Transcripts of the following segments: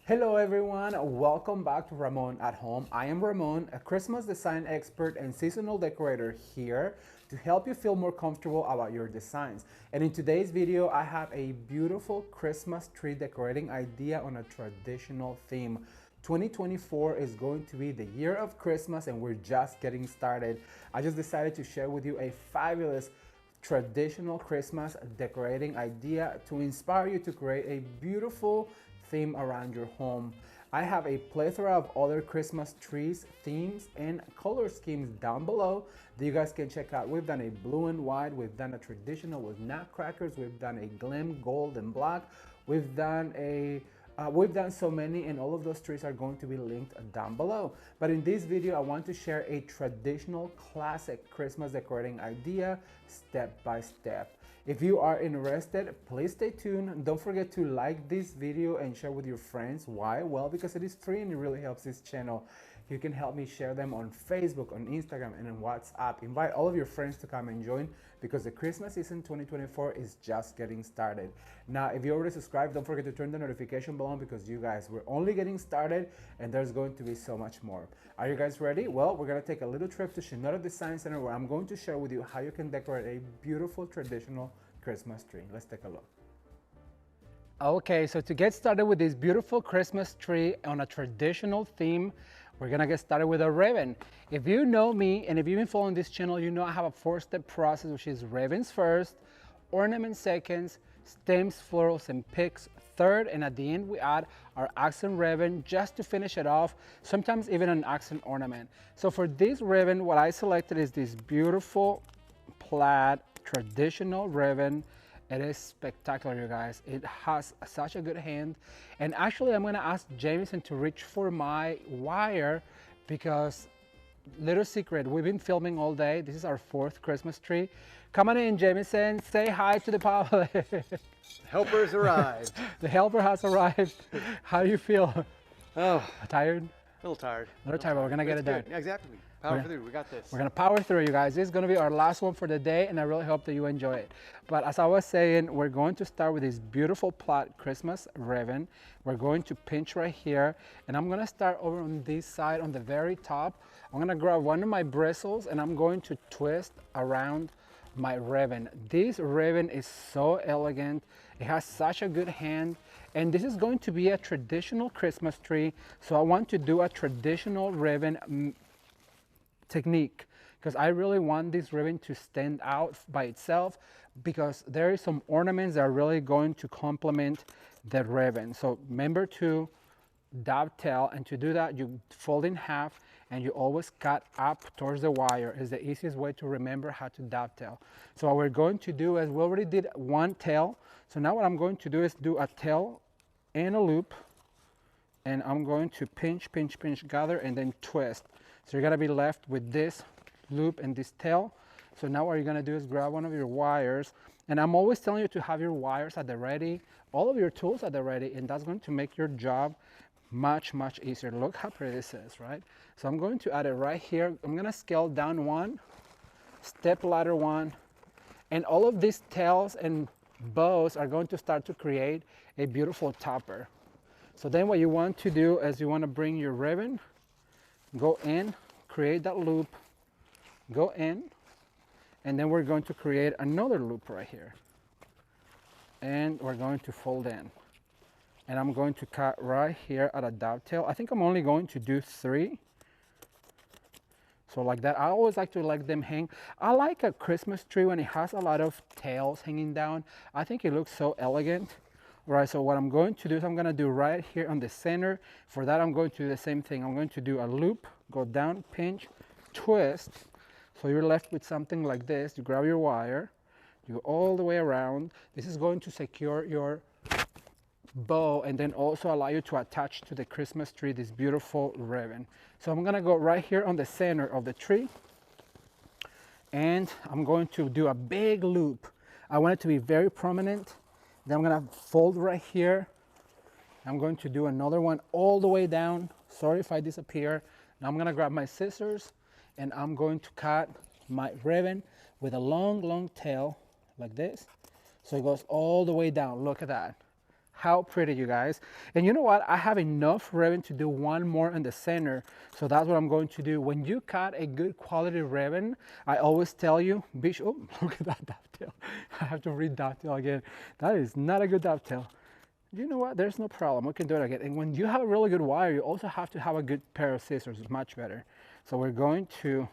Hello everyone, welcome back to Ramon at Home. I am Ramon, a Christmas design expert and seasonal decorator here to help you feel more comfortable about your designs. And in today's video, I have a beautiful Christmas tree decorating idea on a traditional theme. 2024 is going to be the year of Christmas and we're just getting started. I just decided to share with you a fabulous traditional Christmas decorating idea to inspire you to create a beautiful theme around your home. I have a plethora of other Christmas trees, themes, and color schemes down below that you guys can check out. We've done a blue and white, we've done a traditional with Nutcrackers, we've done a GLAM gold and black, we've done so many, and all of those trees are going to be linked down below. But in this video, I want to share a traditional classic Christmas decorating idea step by step. If you are interested, please stay tuned. Don't forget to like this video and share with your friends. Why? Well, because it is free and it really helps this channel. You can help me share them on Facebook, on Instagram, and on WhatsApp. Invite all of your friends to come and join because the Christmas season 2024 is just getting started. Now, if you already subscribed, don't forget to turn the notification bell on because you guys, we're only getting started and there's going to be so much more. Are you guys ready? Well, we're gonna take a little trip to SHINODA Design Center where I'm going to share with you how you can decorate a beautiful traditional Christmas tree. Let's take a look. Okay, so to get started with this beautiful Christmas tree on a traditional theme, we're gonna get started with a ribbon. If you know me, and if you've been following this channel, you know I have a 4-step process, which is ribbons first, ornaments seconds, stems, florals, and picks third, and at the end we add our accent ribbon just to finish it off, sometimes even an accent ornament. So for this ribbon, what I selected is this beautiful plaid traditional ribbon. It is spectacular, you guys. It has such a good hand. And actually, I'm gonna ask Jameson to reach for my wire because, little secret, we've been filming all day. This is our 4th Christmas tree. Come on in, Jameson, say hi to the public. Helper's arrived. The helper has arrived. How do you feel? Oh, Tired? a little tired. A little tired, but we're gonna get it done. Yeah, exactly. Power through, we got this. We're gonna power through, you guys. This is gonna be our last one for the day, and I really hope that you enjoy it. But as I was saying, we're going to start with this beautiful plaid Christmas ribbon. We're going to pinch right here, and I'm gonna start over on this side on the very top. I'm gonna grab one of my bristles, and I'm going to twist around my ribbon. This ribbon is so elegant. It has such a good hand, and this is going to be a traditional Christmas tree. So I want to do a traditional ribbon technique because I really want this ribbon to stand out by itself because there is some ornaments that are really going to complement the ribbon. So remember to dovetail, and to do that you fold in half and you always cut up towards the wire. Is the easiest way to remember how to dovetail. So what we're going to do is we already did one tail, so now what I'm going to do is do a tail and a loop, and I'm going to pinch, pinch, pinch, gather, and then twist. So you're gonna be left with this loop and this tail. So now what you're gonna do is grab one of your wires, and I'm always telling you to have your wires at the ready, all of your tools at the ready, and that's going to make your job much, much easier. Look how pretty this is, right? So I'm going to add it right here. I'm gonna scale down 1, step ladder 1, and all of these tails and bows are going to start to create a beautiful topper. So then what you want to do is you wanna bring your ribbon, go in, create that loop, go in, and then we're going to create another loop right here. And we're going to fold in. And I'm going to cut right here at a dovetail. I think I'm only going to do 3. So like that. I always like to let them hang. I like a Christmas tree when it has a lot of tails hanging down. I think it looks so elegant. Right, so what I'm going to do is I'm going to do right here on the center. For that, I'm going to do the same thing. I'm going to do a loop, go down, pinch, twist. So you're left with something like this. You grab your wire, you go all the way around. This is going to secure your bow and then also allow you to attach to the Christmas tree this beautiful ribbon. So I'm going to go right here on the center of the tree, and I'm going to do a big loop. I want it to be very prominent. Then I'm gonna fold right here. I'm going to do another one all the way down. Sorry if I disappear. Now I'm gonna grab my scissors and I'm going to cut my ribbon with a long, long tail like this. So it goes all the way down. Look at that. How pretty, you guys. And you know what? I have enough ribbon to do one more in the center. So that's what I'm going to do. When you cut a good quality ribbon, I always tell you, be sure, oh, look at that dovetail. I have to read dovetail again. That is not a good dovetail. You know what? There's no problem. We can do it again. And when you have a really good wire, you also have to have a good pair of scissors. It's much better. So we're going to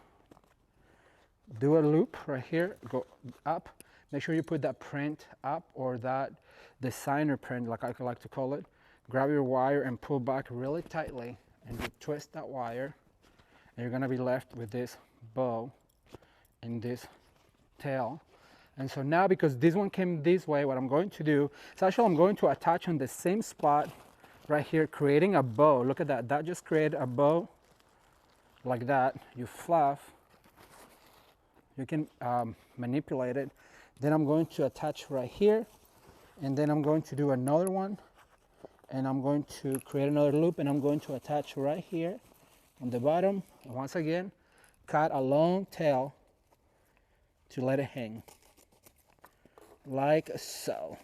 do a loop right here, go up. Make sure you put that print up, or that designer print, like I like to call it. Grab your wire and pull back really tightly, and you twist that wire, and you're gonna be left with this bow and this tail. And so now, because this one came this way, what I'm going to do is actually I'm going to attach on the same spot right here, creating a bow. Look at that. That just created a bow like that. You fluff. You can manipulate it. Then I'm going to attach right here, and then I'm going to do another one, and I'm going to create another loop, and I'm going to attach right here on the bottom. And once again, cut a long tail to let it hang, like so.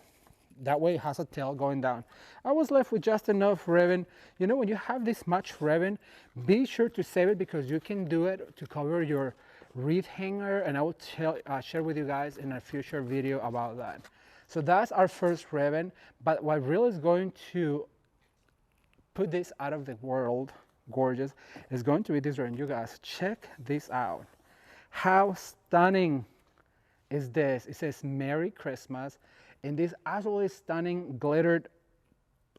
That way it has a tail going down. I was left with just enough ribbon. You know, when you have this much ribbon, be sure to save it, because you can do it to cover your wreath hanger, and I will share with you guys in a future video about that. So that's our first ribbon, but what really is going to put this out of the world gorgeous is going to be this ribbon. You guys, check this out. How stunning is this? It says Merry Christmas, and this absolutely stunning glittered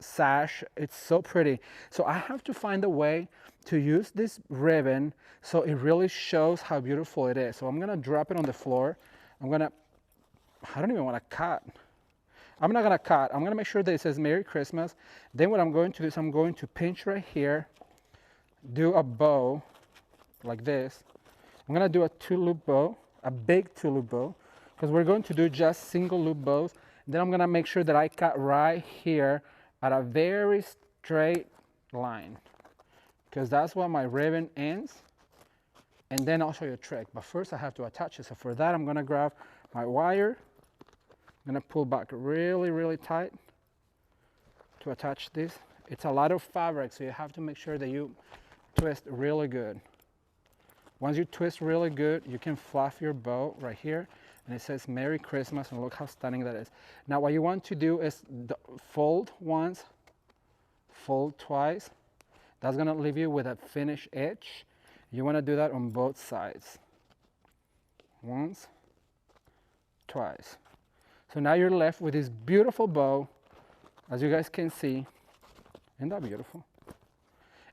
sash. It's so pretty. So I have to find a way to use this ribbon so it really shows how beautiful it is. So I'm gonna drop it on the floor. I don't even want to cut. I'm not gonna cut. I'm gonna make sure that it says Merry Christmas. Then what I'm going to do is I'm going to pinch right here, do a bow like this. I'm gonna do a 2-loop bow, a big 2-loop bow, because we're going to do just single loop bows. Then I'm gonna make sure that I cut right here at a very straight line, because that's where my ribbon ends. And then I'll show you a trick, but first I have to attach it. So for that, I'm gonna grab my wire. I'm gonna pull back really, really tight to attach this. It's a lot of fabric, so you have to make sure that you twist really good. Once you twist really good, you can fluff your bow right here, and it says Merry Christmas, and look how stunning that is. Now what you want to do is fold once, fold twice. That's gonna leave you with a finished edge. You wanna do that on both sides. Once, twice. So now you're left with this beautiful bow, as you guys can see. Isn't that beautiful?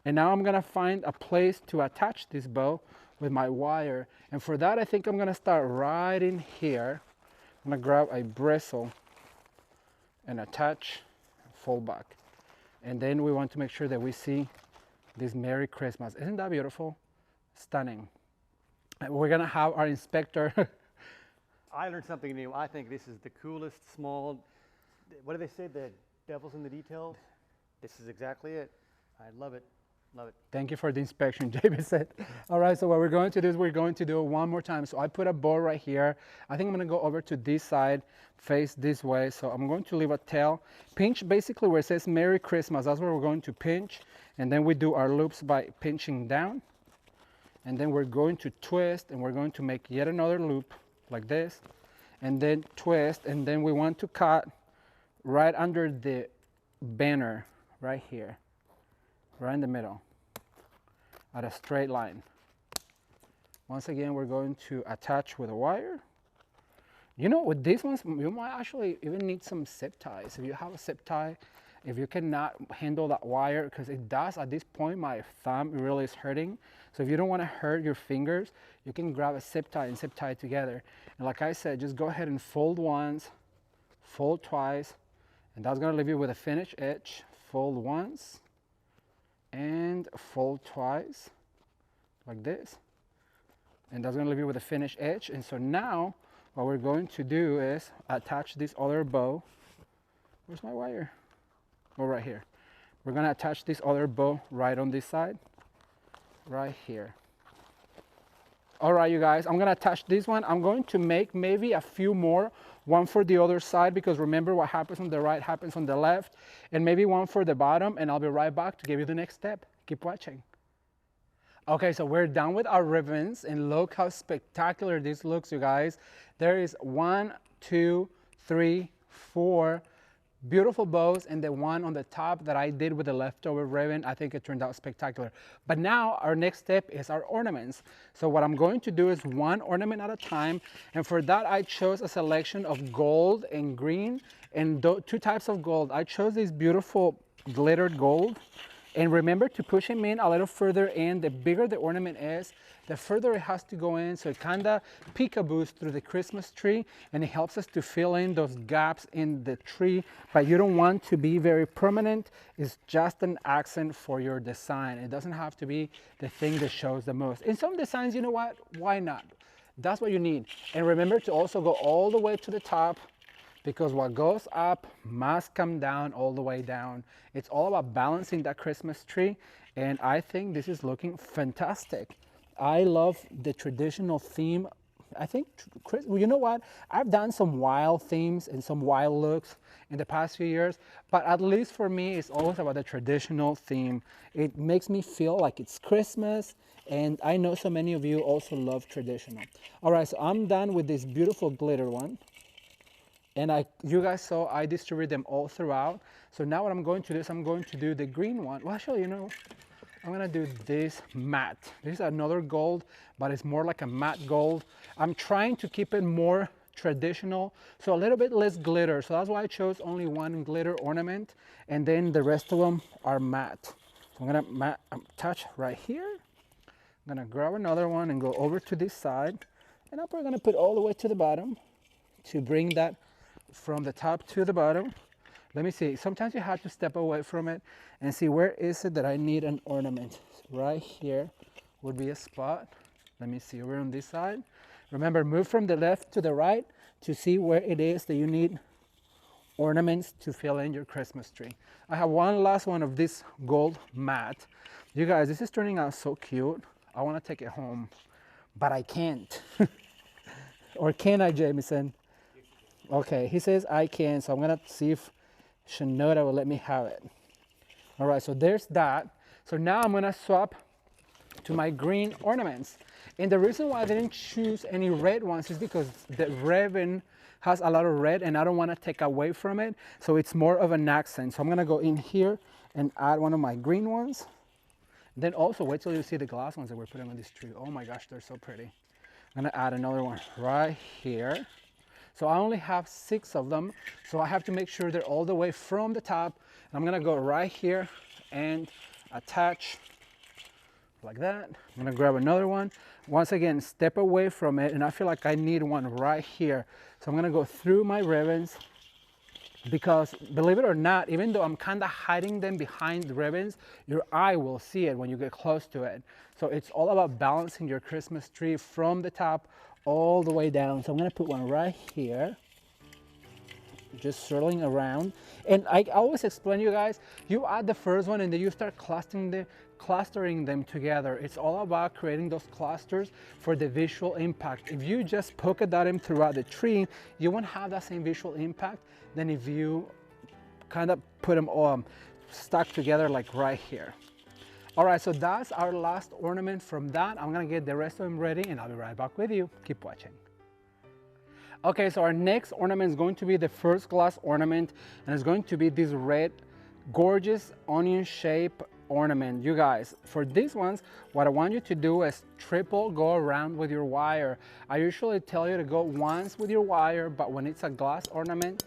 And now I'm gonna find a place to attach this bow with my wire. And for that, I think I'm gonna start right in here. I'm gonna grab a bristle and attach, fold back. And then we want to make sure that we see this Merry Christmas. Isn't that beautiful? Stunning. And we're gonna have our inspector. I learned something new. I think this is the coolest small, what do they say, the devil's in the details? This is exactly it. I love it. Love it. Thank you for the inspection, David said. All right, so what we're going to do is we're going to do it one more time. So I put a bow right here. I think I'm gonna go over to this side, face this way. So I'm going to leave a tail. Pinch basically where it says Merry Christmas. That's where we're going to pinch. And then we do our loops by pinching down. And then we're going to twist, and we're going to make yet another loop like this. And then twist, and then we want to cut right under the banner right here. Right in the middle, at a straight line. Once again, we're going to attach with a wire. You know, with these ones, you might actually even need some zip ties. If you have a zip tie, if you cannot handle that wire, because it does, at this point, my thumb really is hurting. So if you don't want to hurt your fingers, you can grab a zip tie and zip tie it together. And like I said, just go ahead and fold once, fold twice, and that's gonna leave you with a finished edge. Fold once, and fold twice, like this. And that's gonna leave you with a finished edge. And so now, what we're going to do is attach this other bow. Where's my wire? Oh, right here. We're gonna attach this other bow right on this side, right here. All right, you guys, I'm gonna attach this one. I'm going to make maybe a few more one for the other side, because remember, what happens on the right happens on the left, and maybe one for the bottom, and I'll be right back to give you the next step. Keep watching. Okay, so we're done with our ribbons, and look how spectacular this looks, you guys. There is 1, 2, 3, 4 beautiful bows, and the one on the top that I did with the leftover ribbon, I think it turned out spectacular. But now our next step is our ornaments. So what I'm going to do is one ornament at a time, and for that I chose a selection of gold and green, and two types of gold. I chose this beautiful glittered gold. And remember to push them in a little further in. The bigger the ornament is, the further it has to go in, so it kind of peekaboos through the Christmas tree, and it helps us to fill in those gaps in the tree. But you don't want to be very permanent. It's just an accent for your design. It doesn't have to be the thing that shows the most. In some designs, you know what? Why not? That's what you need. And remember to also go all the way to the top, because what goes up must come down all the way down. It's all about balancing that Christmas tree, and I think this is looking fantastic. I love the traditional theme. I think, well, you know what? I've done some wild themes and some wild looks in the past few years, but at least for me, it's always about the traditional theme. It makes me feel like it's Christmas, and I know so many of you also love traditional. All right, so I'm done with this beautiful glitter one. And you guys saw I distribute them all throughout. So now what I'm going to do is I'm going to do the green one. Well, actually, you know, I'm gonna do this matte. This is another gold, but it's more like a matte gold. I'm trying to keep it more traditional, so a little bit less glitter. So that's why I chose only one glitter ornament, and then the rest of them are matte. So I'm gonna touch right here. I'm gonna grab another one and go over to this side, and I'm probably gonna put all the way to the bottom to bring that from the top to the bottom. Let me see. Sometimes you have to step away from it and see where is it that I need an ornament. Right here would be a spot. Let me see over on this side. Remember, move from the left to the right to see where it is that you need ornaments to fill in your Christmas tree. I have one last one of this gold matte. You guys, this is turning out so cute. I want to take it home, but I can't. Or can I, Jameson? Okay, he says I can, so I'm gonna see if SHINODA will let me have it. All right, so there's that. So now I'm gonna swap to my green ornaments. And the reason why I didn't choose any red ones is because the ribbon has a lot of red and I don't wanna take away from it. So it's more of an accent. So I'm gonna go in here and add one of my green ones. Then also wait till you see the glass ones that we're putting on this tree. Oh my gosh, they're so pretty. I'm gonna add another one right here. So I only have 6 of them, so I have to make sure they're all the way from the top. And I'm gonna go right here and attach like that. I'm gonna grab another one. Once again, step away from it, and I feel like I need one right here. So I'm gonna go through my ribbons, because believe it or not, even though I'm kind of hiding them behind the ribbons, your eye will see it when you get close to it. So it's all about balancing your Christmas tree from the top all the way down. So I'm gonna put one right here, just swirling around. And I always explain you guys, you add the first one and then you start clustering them together. It's all about creating those clusters for the visual impact. If you just polka dot them throughout the tree, you won't have that same visual impact than if you kind of put them all stuck together like right here. All right, so that's our last ornament from that. I'm gonna get the rest of them ready and I'll be right back with you. Keep watching. Okay, so our next ornament is going to be the first glass ornament, and it's going to be this red, gorgeous onion shape ornament. You guys, for these ones, what I want you to do is triple go around with your wire. I usually tell you to go once with your wire, but when it's a glass ornament,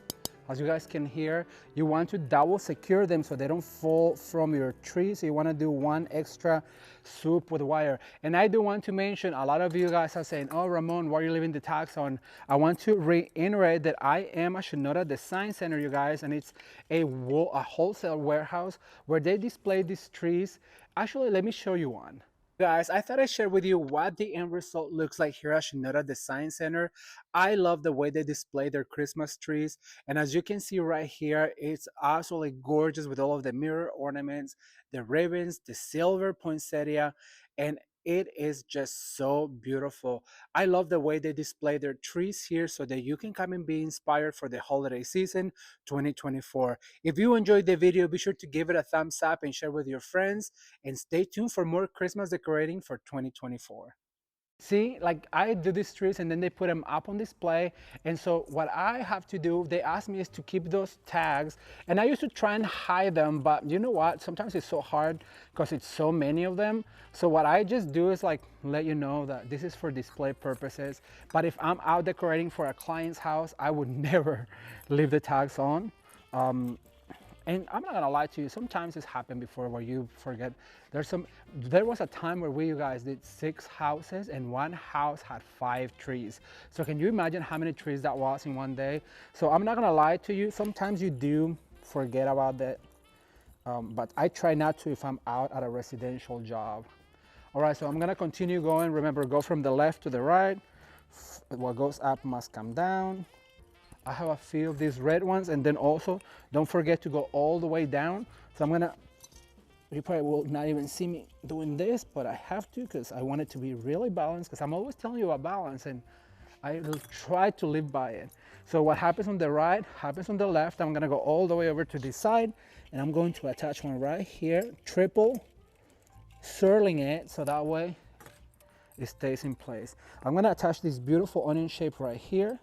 as you guys can hear, you want to double secure them so they don't fall from your tree. So you want to do one extra swoop with wire. And I do want to mention, a lot of you guys are saying, oh, Ramon, why are you leaving the tags on? I want to reiterate that I am a SHINODA Design Center, you guys, and it's a wholesale warehouse where they display these trees. Actually, let me show you one. Guys, I thought I'd share with you what the end result looks like here at SHINODA Design Center. I love the way they display their Christmas trees. And as you can see right here, it's absolutely gorgeous with all of the mirror ornaments, the ribbons, the silver poinsettia. And It is just so beautiful. I love the way they display their trees here so that you can come and be inspired for the holiday season 2024. If you enjoyed the video, be sure to give it a thumbs up and share with your friends, and stay tuned for more Christmas decorating for 2024. See, like I do these trees and then they put them up on display. And so what I have to do, they ask me, is to keep those tags. And I used to try and hide them, but you know what? Sometimes it's so hard because it's so many of them. So what I just do is like let you know that this is for display purposes. But if I'm out decorating for a client's house, I would never leave the tags on. And I'm not gonna lie to you, sometimes it's happened before where you forget. There was a time where you guys did 6 houses and one house had 5 trees. So can you imagine how many trees that was in one day? So I'm not gonna lie to you, sometimes you do forget about that. But I try not to if I'm out at a residential job. All right, so I'm gonna continue going. Remember, go from the left to the right. What goes up must come down. I have a few of these red ones, and then also don't forget to go all the way down. So you probably will not even see me doing this, but I have to because I want it to be really balanced, because I'm always telling you about balance and I will try to live by it. So what happens on the right happens on the left. I'm gonna go all the way over to this side, and I'm going to attach one right here, triple, swirling it so that way it stays in place. I'm gonna attach this beautiful onion shape right here.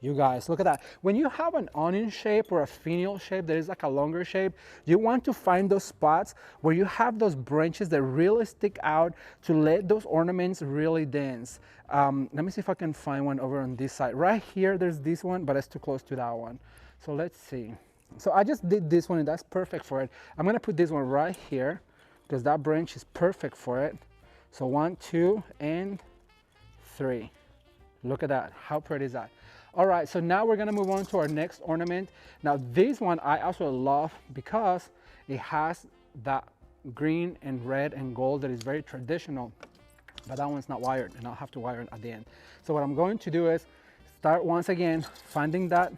You guys, look at that. When you have an onion shape or a finial shape that is like a longer shape, you want to find those spots where you have those branches that really stick out to let those ornaments really dance. Let me see if I can find one over on this side. Right here, there's this one, but it's too close to that one. So let's see. So I just did this one and that's perfect for it. I'm gonna put this one right here because that branch is perfect for it. So 1, 2, and 3. Look at that, how pretty is that? All right, so now we're gonna move on to our next ornament. Now this one I also love because it has that green and red and gold that is very traditional, but that one's not wired and I'll have to wire it at the end. So what I'm going to do is start once again finding that. I'm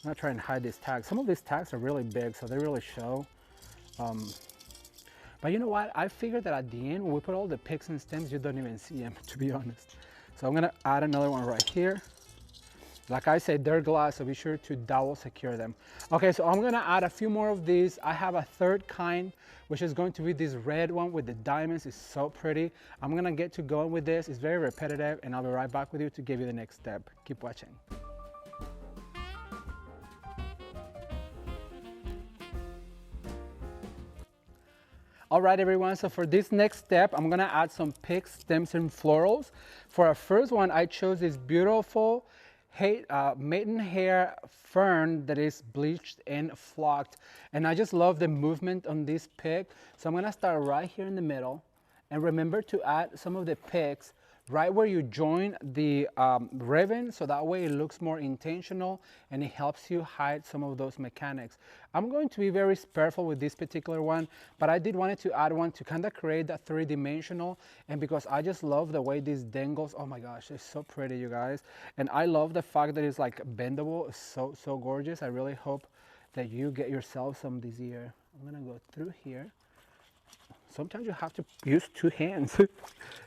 gonna try and hide these tags. Some of these tags are really big, so they really show. But you know what? I figured that at the end, when we put all the picks and stems, you don't even see them, to be honest. So I'm gonna add another one right here. Like I said, they're glass, so be sure to double secure them. Okay, so I'm gonna add a few more of these. I have a third kind, which is going to be this red one with the diamonds. It's so pretty. I'm gonna get to going with this. It's very repetitive, and I'll be right back with you to give you the next step. Keep watching. All right, everyone, so for this next step, I'm gonna add some picks, stems, and florals. For our first one, I chose this beautiful maidenhair fern that is bleached and flocked. And I just love the movement on this pick. So I'm gonna start right here in the middle. And remember to add some of the picks right where you join the ribbon, so that way it looks more intentional and it helps you hide some of those mechanics. I'm going to be very careful with this particular one, but I did wanted to add one to kind of create that 3-dimensional, and because I just love the way this dangles. Oh my gosh, it's so pretty, you guys. And I love the fact that it's like bendable. It's so gorgeous. I really hope that you get yourself some this year. I'm gonna go through here. Sometimes you have to use 2 hands.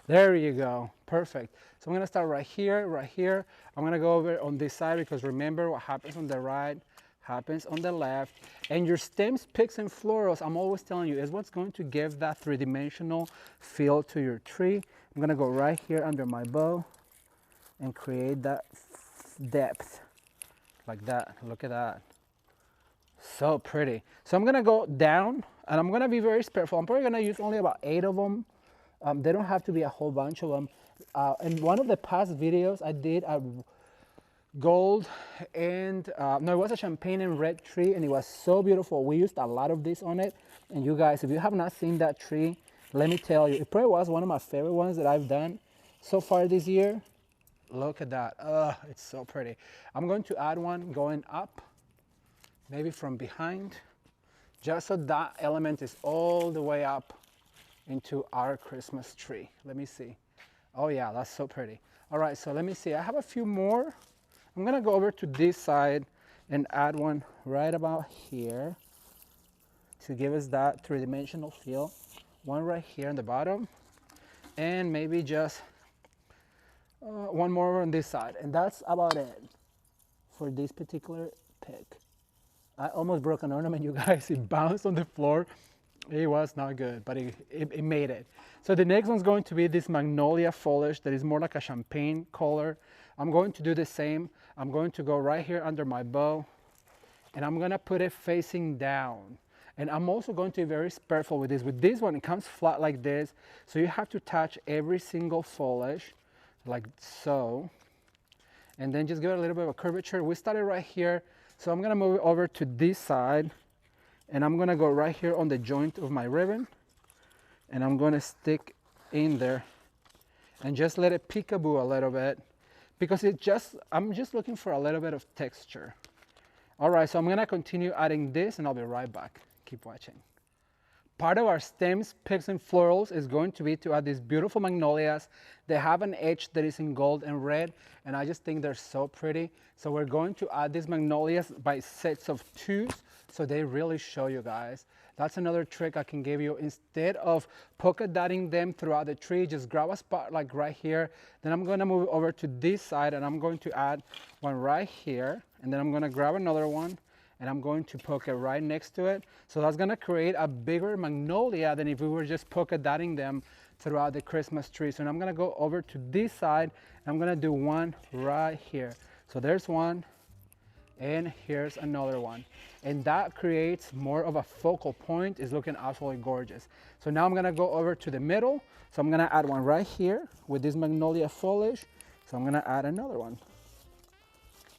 There you go, perfect. So I'm gonna start right here, right here. I'm gonna go over on this side because remember what happens on the right happens on the left. And your stems, picks, and florals, I'm always telling you, is what's going to give that 3-dimensional feel to your tree. I'm gonna go right here under my bow and create that depth like that. Look at that. So pretty. So I'm gonna go down and I'm gonna be very careful. I'm probably gonna use only about 8 of them. They don't have to be a whole bunch of them. In one of the past videos I did a gold and, no, it was a champagne and red tree, and it was so beautiful. We used a lot of this on it. And you guys, if you have not seen that tree, let me tell you, it probably was one of my favorite ones that I've done so far this year. Look at that, it's so pretty. I'm going to add one going up, maybe from behind, just so that element is all the way up into our Christmas tree. Let me see. Oh yeah, that's so pretty. All right, so let me see. I have a few more. I'm gonna go over to this side and add one right about here to give us that 3-dimensional feel. One right here on the bottom. and maybe just one more on this side, and that's about it for this particular pick. I almost broke an ornament, you guys. It bounced on the floor. It was not good, but it made it. So the next one's going to be this magnolia foliage that is more like a champagne color. I'm going to do the same. I'm going to go right here under my bow, and I'm gonna put it facing down. And I'm also going to be very careful with this. With this one, it comes flat like this, so you have to touch every single foliage, like so. And then just give it a little bit of a curvature. We started right here, so I'm gonna move it over to this side, and I'm gonna go right here on the joint of my ribbon, and I'm gonna stick in there and just let it peekaboo a little bit, because I'm just looking for a little bit of texture. All right, so I'm gonna continue adding this, and I'll be right back. Keep watching. Part of our stems, picks, and florals is going to be to add these beautiful magnolias. They have an edge that is in gold and red, and I just think they're so pretty. So we're going to add these magnolias by sets of 2s, so they really show you guys. That's another trick I can give you. Instead of polka dotting them throughout the tree, just grab a spot like right here. Then I'm gonna move over to this side, and I'm going to add one right here, and then I'm gonna grab another one, and I'm going to poke it right next to it. So that's gonna create a bigger magnolia than if we were just polka dotting them throughout the Christmas tree. So I'm gonna go over to this side, and I'm gonna do one right here. So there's one, and here's another one. And that creates more of a focal point. It's looking absolutely gorgeous. So now I'm gonna go over to the middle. So I'm gonna add one right here with this magnolia foliage. So I'm gonna add another one.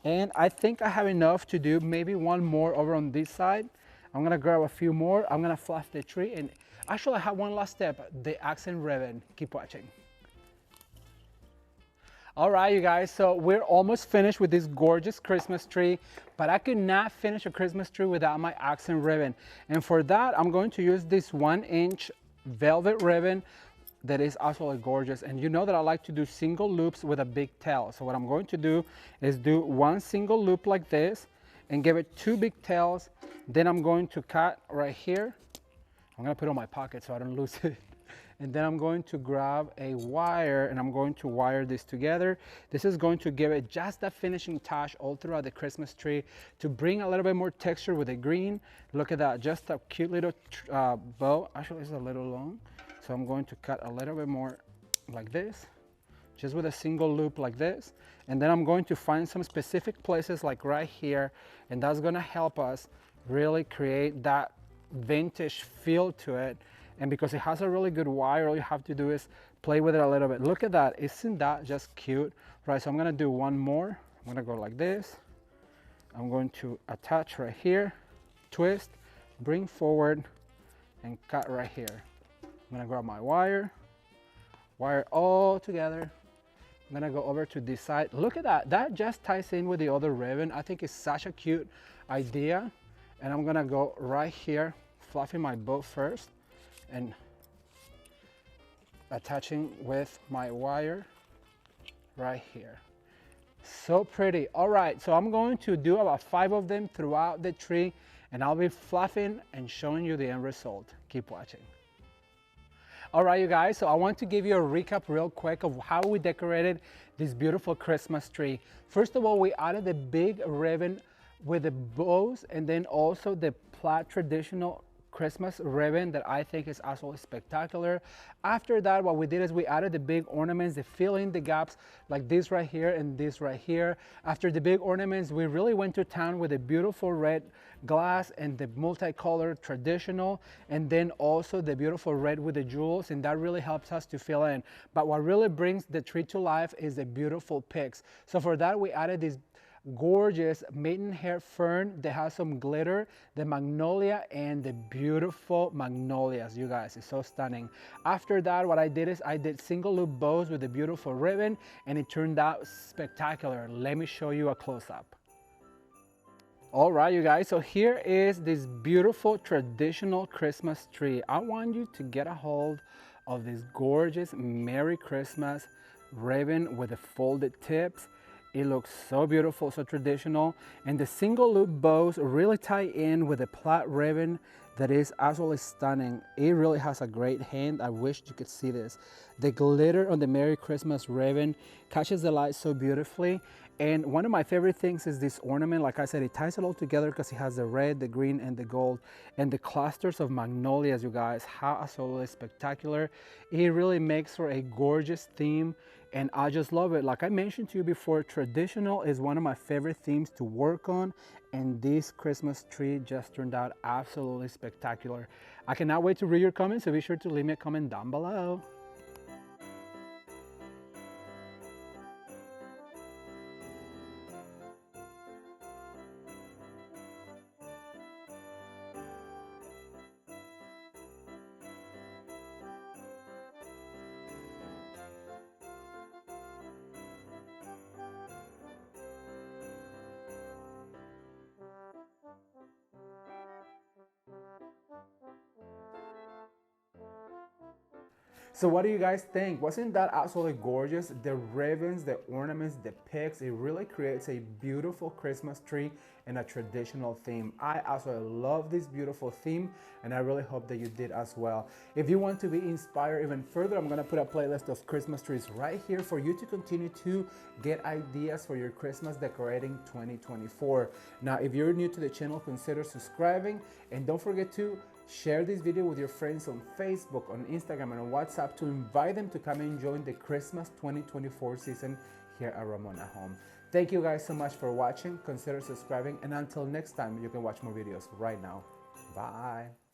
And I think I have enough to do maybe one more over on this side. I'm gonna grab a few more. I'm gonna fluff the tree, and actually I have one last step, the accent ribbon. Keep watching. All right, you guys, so we're almost finished with this gorgeous Christmas tree, but I could not finish a Christmas tree without my accent ribbon. And for that, I'm going to use this 1-inch velvet ribbon that is absolutely gorgeous. And you know that I like to do single loops with a big tail. So what I'm going to do is do one single loop like this and give it 2 big tails. Then I'm going to cut right here. I'm gonna put it on my pocket so I don't lose it. And then I'm going to grab a wire, and I'm going to wire this together. This is going to give it just that finishing touch all throughout the Christmas tree to bring a little bit more texture with the green. Look at that, just a cute little bow. Actually, it's a little long. So I'm going to cut a little bit more like this, just with a single loop like this. And then I'm going to find some specific places like right here, and that's gonna help us really create that vintage feel to it. And because it has a really good wire, all you have to do is play with it a little bit. Look at that, isn't that just cute? Right, so I'm gonna do one more. I'm gonna go like this. I'm going to attach right here, twist, bring forward, and cut right here. I'm gonna grab my wire all together. I'm gonna go over to this side. Look at that, that just ties in with the other ribbon. I think it's such a cute idea. And I'm gonna go right here, fluffing my bow first and attaching with my wire right here. So pretty. All right, so I'm going to do about 5 of them throughout the tree, and I'll be fluffing and showing you the end result. Keep watching. All right, you guys, so I want to give you a recap real quick of how we decorated this beautiful Christmas tree. First of all, we added the big ribbon with the bows, and then also the plaid traditional Christmas ribbon that I think is absolutely spectacular. After that, what we did is we added the big ornaments that fill in the gaps, like this right here and this right here. After the big ornaments, we really went to town with the beautiful red glass and the multicolored traditional, and then also the beautiful red with the jewels, and that really helps us to fill in. But what really brings the tree to life is the beautiful picks. So for that, we added these gorgeous maidenhair fern that has some glitter, the magnolia, and the beautiful magnolias. You guys, it's so stunning. After that, what I did is I did single loop bows with the beautiful ribbon, and it turned out spectacular. Let me show you a close-up. All right, you guys, so here is this beautiful traditional Christmas tree. I want you to get a hold of this gorgeous Merry Christmas ribbon with the folded tips. It looks so beautiful, so traditional. And the single loop bows really tie in with the plaid ribbon that is absolutely stunning. It really has a great hand. I wish you could see this. The glitter on the Merry Christmas ribbon catches the light so beautifully. And one of my favorite things is this ornament. Like I said, it ties it all together because it has the red, the green, and the gold, and the clusters of magnolias, you guys. How absolutely spectacular. It really makes for a gorgeous theme, and I just love it. Like I mentioned to you before, traditional is one of my favorite themes to work on, and this Christmas tree just turned out absolutely spectacular. I cannot wait to read your comments, so be sure to leave me a comment down below. So what do you guys think? Wasn't that absolutely gorgeous? The ribbons, the ornaments, the picks, it really creates a beautiful Christmas tree and a traditional theme. I absolutely love this beautiful theme, and I really hope that you did as well. If you want to be inspired even further, I'm gonna put a playlist of Christmas trees right here for you to continue to get ideas for your Christmas decorating 2024. Now, if you're new to the channel, consider subscribing, and don't forget to share this video with your friends on Facebook, on Instagram, and on WhatsApp to invite them to come and join the Christmas 2024 season here at Ramon at Home. Thank you guys so much for watching. Consider subscribing, and until next time, you can watch more videos right now. Bye.